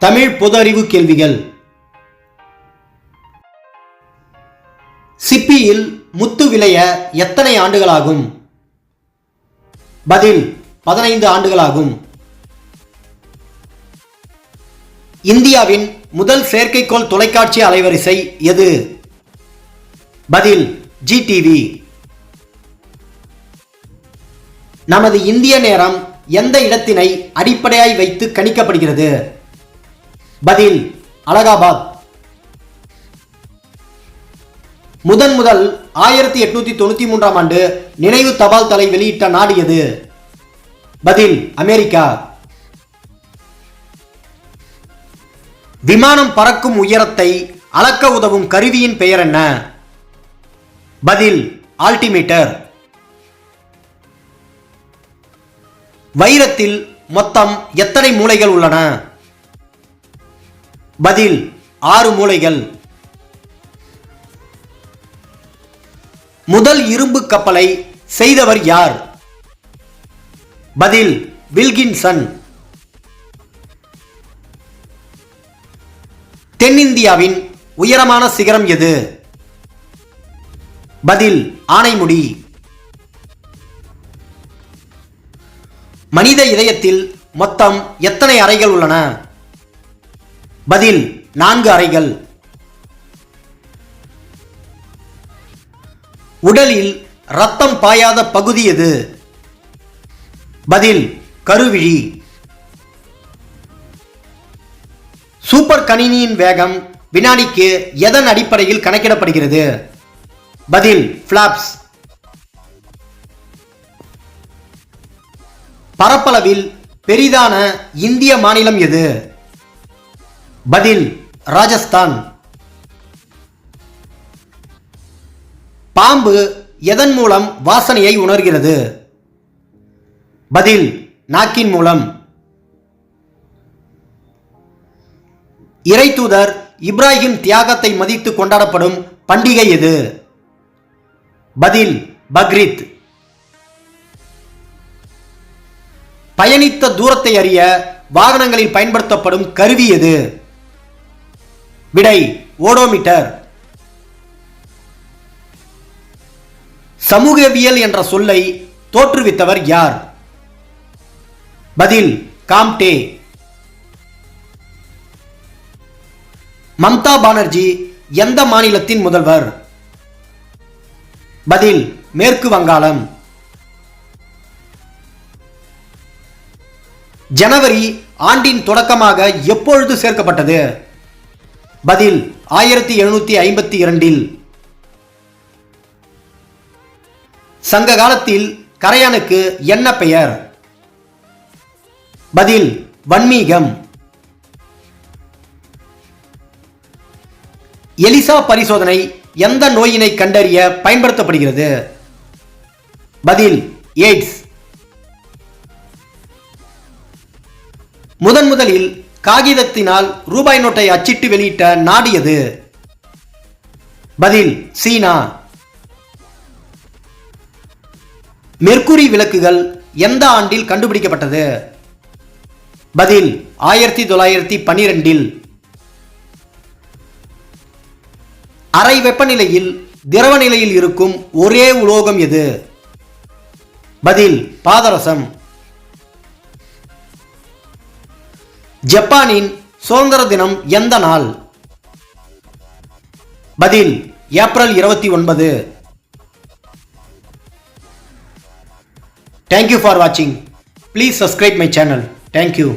தமிழ் பொது அறிவு கேள்விகள். சிப்பியில் முத்து விளைய எத்தனை ஆண்டுகளாகும்? பதில் 15 ஆண்டுகளாகும். இந்தியாவின் முதல் செயற்கைக்கோள் தொலைக்காட்சி அலைவரிசை எது? பதில் ஜிடிவி. நமது இந்திய நேரம் எந்த இடத்தினை அடிப்படையாய் வைத்து கணிக்கப்படுகிறது? பதில் அலகாபாத். முதல் 1893ஆம் ஆண்டு நினைவு தபால் தலை வெளியிட்ட நாடு எது? பதில் அமெரிக்கா. விமானம் பறக்கும் உயரத்தை அளக்க உதவும் கருவியின் பெயர் என்ன? பதில் ஆல்டிமீட்டர். வைரத்தில் மொத்தம் எத்தனை மூலைகள் உள்ளன? பதில் 6 மூலைகள். முதல் இரும்பு கப்பலை செய்தவர் யார்? பதில் வில்கின்சன். தென்னிந்தியாவின் உயரமான சிகரம் எது? பதில் ஆனைமுடி. மனித இதயத்தில் மொத்தம் எத்தனை அறைகள் உள்ளன? பதில் 4 அறைகள். உடலில் இரத்தம் பாயாத பகுதி எது? பதில் கருவிழி. சூப்பர் கணினியின் வேகம் வினாடிக்கு எதன் அடிப்படையில் கணக்கிடப்படுகிறது? பதில் பிளாப்ஸ். பரப்பளவில் பெரிதான இந்திய மாநிலம் எது? பதில் ராஜஸ்தான். பாம்பு எதன் மூலம் வாசனையை உணர்கிறது? பதில் நாக்கின் மூலம். இறைத்தூதர் இப்ராஹிம் தியாகத்தை மதித்து கொண்டாடப்படும் பண்டிகை எது? பதில் பக்ரீத். பயணித்த தூரத்தை அறிய வாகனங்களில் பயன்படுத்தப்படும் கருவி எது? விடை ஓடோமீட்டர். சமூகவியல் என்ற சொல்லை தோற்றுவித்தவர் யார்? பதில் காம்டே. மம்தா பானர்ஜி எந்த மாநிலத்தின் முதல்வர்? பதில் மேற்கு வங்காளம். ஜனவரி ஆண்டின் தொடக்கமாக எப்பொழுது சேர்க்கப்பட்டது? பதில் 1752இல். சங்க காலத்தில் கரையானுக்கு என்ன பெயர்? பதில் வன்மீகம். எலிசா பரிசோதனை எந்த நோயினை கண்டறிய பயன்படுத்தப்படுகிறது? பதில் எய்ட்ஸ். முதலில் காகிதத்தினால் ரூபாய் நோட்டை அச்சிட்டு வெளியிட்ட நாடு எது? பதில் சீனா. மெர்க்குரி விளக்குகள் எந்த ஆண்டில் கண்டுபிடிக்கப்பட்டது? பதில் 1912இல். அறை வெப்பநிலையில் திரவ நிலையில் இருக்கும் ஒரே உலோகம் எது? பதில் பாதரசம். ஜப்பானின் சுதந்திர தினம் எந்த நாள்? பதில் April 29. Thank you for watching. Please subscribe my channel. Thank you.